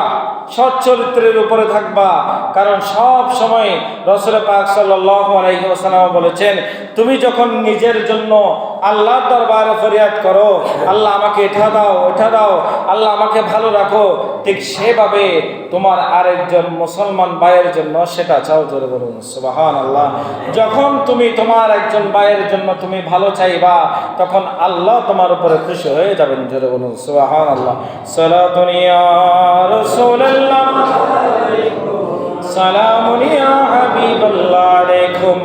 [SPEAKER 1] সৎ চরিত্রের উপরে থাকবা। কারণ সব সময় রাসূল পাক সাল্লাল্লাহু আলাইহি ওয়াসাল্লাম বলেছেন, তুমি যখন নিজের জন্য আল্লাহর দরবারে ফরিয়াদ করো, আল্লাহ আমাকে এটা দাও, ওটা দাও, আল্লাহ আমাকে ভালো রাখো, ঠিক সেভাবে তোমার আরেকজন মুসলমান ভাইয়ের জন্য সেটা চাও। জোরে বলুন সুবহানাল্লাহ। যখন তুমি তোমার একজন ভাইয়ের জন্য তুমি ভালো চাইবা, তখন আল্লাহ তোমার উপরে খুশি হয়ে যাবেন। জোরে বলুন সুবহানাল্লাহ। সালাতুন ইয়া রাসূলুল্লাহ, সালামুন ইয়া হাবিবাল্লাহ আলাইকুম।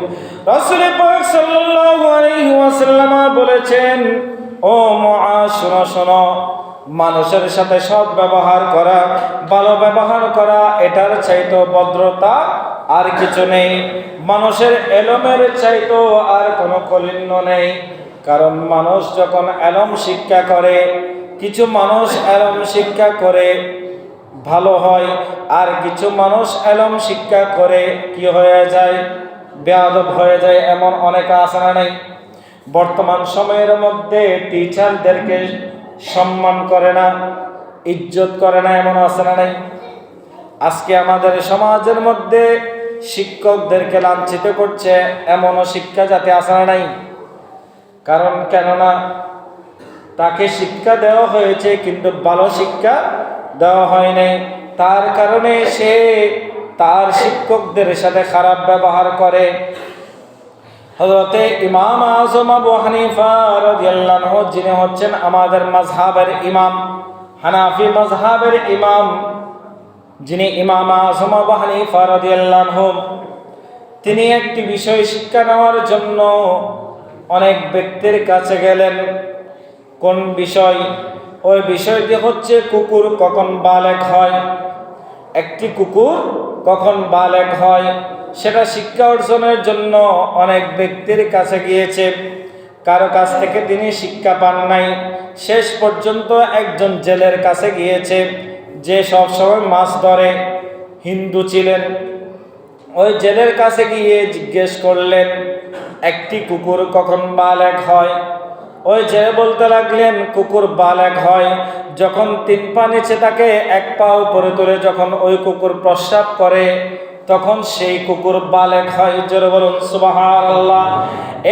[SPEAKER 1] রাসূল পাক সাল্লাল্লাহু আলাইহি ওয়াসাল্লাম বলেছেন, ও মুআজ, শোনো শোনো, মানুষের সাথে সৎ ব্যবহার করা, ভালো ব্যবহার করা, এটার চাইতো ভদ্রতা আর কিছু নেই। মানুষের এলমের চাইতো আর কোনো কলিন্য নেই। কারণ মানুষ যখন এলম শিক্ষা করে, কিছু মানুষ এলম শিক্ষা করে ভালো হয়, আর কিছু মানুষ এলম শিক্ষা করে কি হয়ে যায়? বেয়াদব হয়ে যায়। এমন অনেকে আছে না নাই? বর্তমান সময়ের মধ্যে টিচারদেরকে সম্মান করে না, ইজ্জত করে না, এমন আছে না নাই? আজকে আমাদের সমাজের মধ্যে শিক্ষকদেরকে লাঞ্ছিত করছে, এমনও শিক্ষা জাতি আছে না নাই? কারণ কেননা তাকে শিক্ষা দেওয়া হয়েছে, কিন্তু ভালো শিক্ষা দেওয়া হয় নাই। তার কারণে সে তার শিক্ষকদের সাথে খারাপ ব্যবহার করে। হযরতে ইমাম আযম আবু হানিফা রাদিয়াল্লাহু আনহু, যিনি হচ্ছেন আমাদের মাযহাবের ইমাম, হানাফি মাযহাবের ইমাম, যিনি ইমাম আযম আবু হানিফা রাদিয়াল্লাহু আনহু, তিনি একটি বিষয় শিক্ষা নেওয়ার জন্য অনেক ব্যক্তির কাছে গেলেন। কোন বিষয়? ওই বিষয়টি হচ্ছে কুকুর কখন বালেগ হয়, একটি কুকুর কখন বালেগ হয়, সেটা শিক্ষা অর্জনের জন্য অনেক ব্যক্তির কাছে গিয়েছে। কারো কাছ থেকে তিনি শিক্ষা পান নাই। শেষ পর্যন্ত একজন জেলের কাছে গিয়েছে, যে সবসময় মাছ ধরে, হিন্দু ছিলেন। ওই জেলের কাছে গিয়ে জিজ্ঞেস করলেন, একটি কুকুর কখন বালেগ হয়? ওই জেলে বলতে লাগলেন, কুকুর বালেগ হয় যখন 3 পা নিচে থাকে, 1 পা উপরে তুলে যখন ওই কুকুর প্রস্রাব করে, তখন সেই কুকুর বালেগ হয়। জোরে বলুন সুবহানাল্লাহ।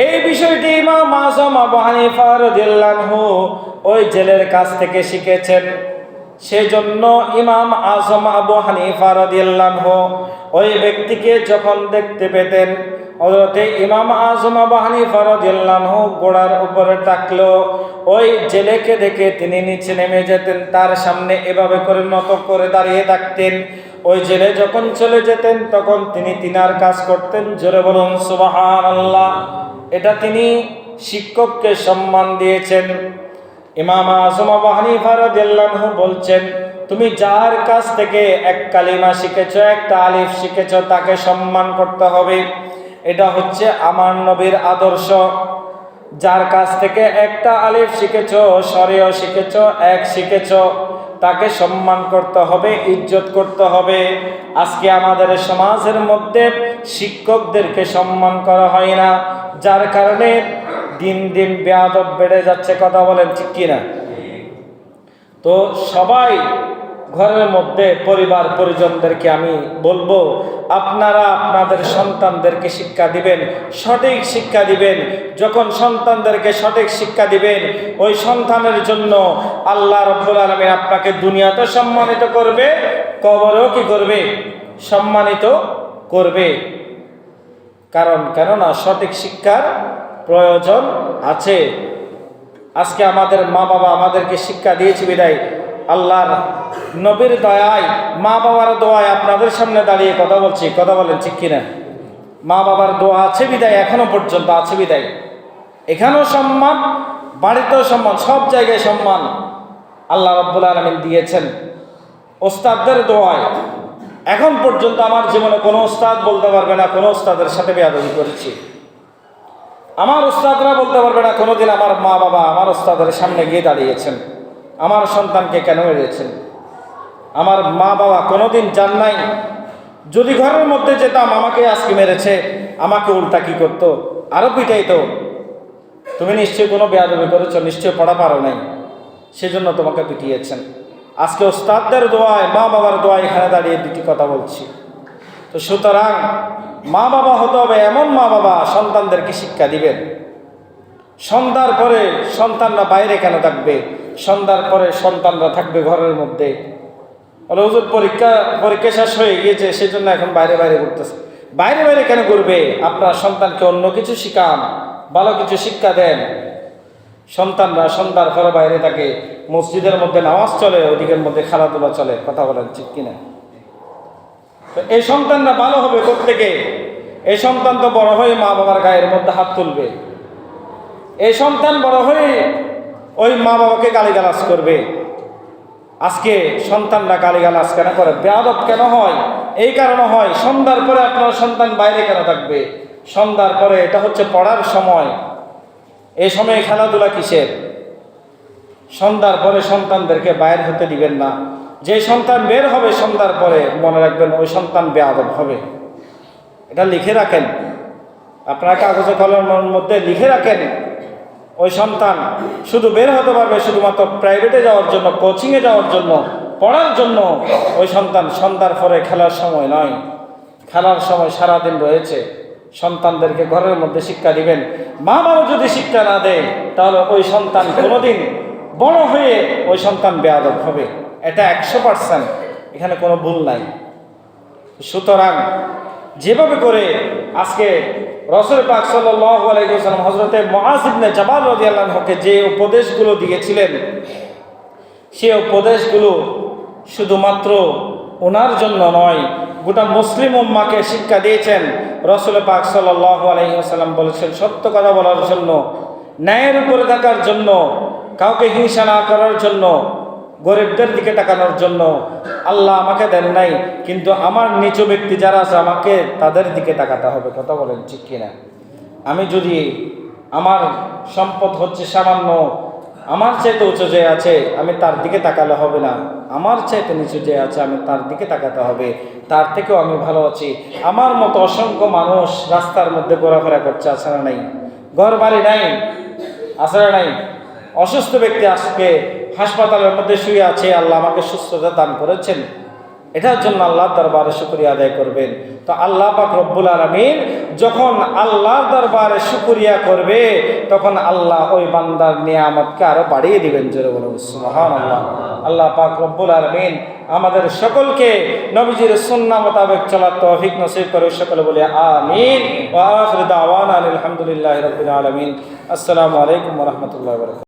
[SPEAKER 1] এই বিষয়টি ইমাম আযম আবু হানিফা রাদিয়াল্লাহু আনহু ওই জেলের কাছ থেকে শিখেছেন। সেজন্য ইমাম আযম আবু হানিফা রাদিয়াল্লাহু আনহু ওই ব্যক্তিকে যখন দেখতে পেতেন, হযরতে ইমাম আযম আবু হানিফা রাদিয়াল্লাহু আনহু ঘোড়ার উপরে থাকলো, ওই জেলেকে দেখে তিনি নিচে নেমে যেতেন, তার সামনে এভাবে করে নত করে দাঁড়িয়ে থাকতেন। ওই জেলে যখন চলে যেতেন, তখন তিনি তিনার কাজ করতেন। জোরে বলুন সুবহানাল্লাহ। এটা তিনি শিক্ষককে সম্মান দিয়েছেন। ইমাম আযম আবু হানিফা রাদিয়াল্লাহু আনহু বলছেন, তুমি যার কাছ থেকে এক কালিমা শিখেছো, একটা আলিফ শিখেছো, তাকে সম্মান করতে হবে। এটা হচ্ছে আমার নবীর আদর্শ। যার কাছ থেকে একটা আলিফ শিখেছো, শরিয়া শিখেছো, এক শিখেছো, তাকে সম্মান করতে হবে, ইজ্জত করতে হবে। আজকে আমাদের সমাজের মধ্যে শিক্ষকদেরকে সম্মান করা হয় না, যার কারণে দিন দিন বেয়াদব বেড়ে যাচ্ছে। কথা বলেন ঠিক কিনা? তো সবাই ঘরের মধ্যে পরিবার পরিজনদেরকে আমি বলবো, আপনারা আপনাদের সন্তানদেরকে শিক্ষা দিবেন, সঠিক শিক্ষা দিবেন। যখন সন্তানদেরকে সঠিক শিক্ষা দিবেন, ওই সন্তানের জন্য আল্লাহ রাব্বুল আলামিন আপনাকে দুনিয়াতে সম্মানিত করবে, কবরেও কি করবে? সম্মানিত করবে। কেননা সঠিক শিক্ষার প্রয়োজন আছে। আজকে আমাদের মা বাবা আমাদেরকে শিক্ষা দিয়েছে বিদায়, আল্লাহর নবীর দয়ায়, মা বাবার দোয়ায় আপনাদের সামনে দাঁড়িয়ে কথা বলছি। কথা বলেন ঠিক কিনা? মা বাবার দোয়া আছে বিদায়, এখনো পর্যন্ত আছে বিদায় এখানেও সম্মান, বাড়িতেও সম্মান, সব জায়গায় সম্মান আল্লাহ রাব্বুল আলামিন দিয়েছেন। ওস্তাদদের দোয়ায় এখন পর্যন্ত আমার জীবনে কোনো ওস্তাদ বলতে পারবে না কোনো ওস্তাদের সাথে বেয়াদবি করেছি। আমার ওস্তাদরা বলতে পারবে না কোনোদিন আমার মা বাবা আমার ওস্তাদের সামনে গিয়ে দাঁড়িয়েছেন, আমার সন্তানকে কেন মেরেছেন। আমার মা বাবা কোনোদিন জান নাই, যদি ঘরের মধ্যে যেতাম আমাকে আজকে মেরেছে, আমাকে উল্টা কি করতো, আরো পিটাইতো। তুমি নিশ্চয়ই কোনো বেয়াদবি করেছো, নিশ্চয়ই পড়া পারো নাই, সেজন্য তোমাকে পিটিয়েছেন। আজকে ওস্তাদদের দোয়ায়, মা বাবার দোয়ায় এখানে দাঁড়িয়ে দুটি কথা বলছি। তো সুতরাং মা বাবা হতে হবে এমন মা বাবা সন্তানদেরকে শিক্ষা দিবেন। সন্ধ্যার পরে সন্তানরা বাইরে কেন থাকবে? সন্ধ্যার পরে সন্তানরা থাকবে ঘরের মধ্যে। বলে হুজুর পরীক্ষা শেষ হয়ে গিয়েছে, সেজন্য এখন বাইরে বাইরে ঘুরতেছে। বাইরে বাইরে কেন ঘুরবে? আপনার সন্তানকে অন্য কিছু শিখান, ভালো কিছু শিক্ষা দেন। সন্তানরা সন্ধ্যার পরে বাইরে থাকে, মসজিদের মধ্যে নামাজ চলে, ওদিকের মধ্যে খেলাধুলা চলে। কথা বলেন ঠিক কিনা? তো এই সন্তানরা ভালো হবে কোত্থেকে? এই সন্তান তো বড় হয়ে মা বাবার গায়ের মধ্যে হাত তুলবে। এই সন্তান বড় হয়ে ওই মা বাবাকে গালিগালাজ করবে। আজকে সন্তানরা গালিগালাজ কেন করে, বেয়াদব কেন হয়? এই কারণে হয়, সন্ধ্যার পরে আপনার সন্তান বাইরে কেন থাকবে? সন্ধ্যার পরে এটা হচ্ছে পড়ার সময়, এই সময়ে খেলাধুলা কিসের? সন্ধ্যার পরে সন্তানদেরকে বাইরে হতে দিবেন না। যে সন্তান বের হবে সন্ধ্যার পরে, মনে রাখবেন ওই সন্তান বেয়াদব হবে। এটা লিখে রাখেন, আপনারা কাগজে কলমের মধ্যে লিখে রাখেন। ওই সন্তান শুধু বের হতে পারবে শুধুমাত্র প্রাইভেটে যাওয়ার জন্য, কোচিংয়ে যাওয়ার জন্য, পড়ার জন্য। ওই সন্তান সন্ধ্যার পরে খেলার সময় নয়, খেলার সময় সারাদিন রয়েছে। সন্তানদেরকে ঘরের মধ্যে শিক্ষা দিবেন। মা বাবা যদি শিক্ষা না দেয়, তাহলে ওই সন্তান কোনোদিন বড় হয়ে ওই সন্তান বেয়াদব হবে। এটা 100%, এখানে কোনো ভুল নাই। সুতরাং যেভাবে করে আজকে রাসূল পাক সাল্লাল্লাহু আলাইহি ওয়াসাল্লাম হযরতে মুআয ইবনে জাবাল রাদিয়াল্লাহু আনহুকে যে উপদেশগুলো দিয়েছিলেন, সেই উপদেশগুলো শুধুমাত্র ওনার জন্য নয়, গোটা মুসলিম উম্মাহকে শিক্ষা দিয়েছেন। রাসূল পাক সাল্লাল্লাহু আলাইহি ওয়াসাল্লাম বলেছেন সত্য কথা বলার জন্য, ন্যায়ের উপরে থাকার জন্য, কাউকে হিংসা না করার জন্য, গরিবদের দিকে তাকানোর জন্য। আল্লাহ আমাকে দেন নাই, কিন্তু আমার নিচু ব্যক্তি যারা আছে আমাকে তাদের দিকে তাকাতে হবে। কথা বলেন ঠিক কিনা? আমি যদি আমার সম্পদ হচ্ছে সামান্য, আমার চাইতে উঁচু যে আছে আমি তার দিকে তাকালে হবে না, আমার চাইতে নিচু যে আছে আমি তার দিকে তাকাতে হবে। তার থেকেও আমি ভালো আছি। আমার মতো অসংখ্য মানুষ রাস্তার মধ্যে ঘোরাফেরা করছে, আছে না নাই? ঘর বাড়ি নাই, আছে না নাই? অসুস্থ ব্যক্তি আজকে হাসপাতালের মধ্যে শুয়ে আছে, আল্লাহ আমাকে সুস্থতা দান করেছেন, এটার জন্য আল্লাহর দরবারে শুকরিয়া আদায় করবেন। তো আল্লাহ পাক রব্বুল আলামিন যখন আল্লাহর দরবারে শুকরিয়া করবে, তখন আল্লাহ ওই বান্দার নিয়ামতকে আরো বাড়িয়ে দিবেন। জোরে বলুন সুবহানাল্লাহ। আল্লাহ পাক রব্বুল আলামিন আমাদের সকলকে নবীজির সুন্নাহ মোতাবেক চলার তৌফিক নসিব করে। সকলে বলে আমিন। ওয়া আখিরু দাওয়ানা আলহামদুলিল্লাহি রাব্বিল আলামিন। আসসালামু আলাইকুম ওয়া রাহমাতুল্লাহি ওয়া বারাকাতুহু।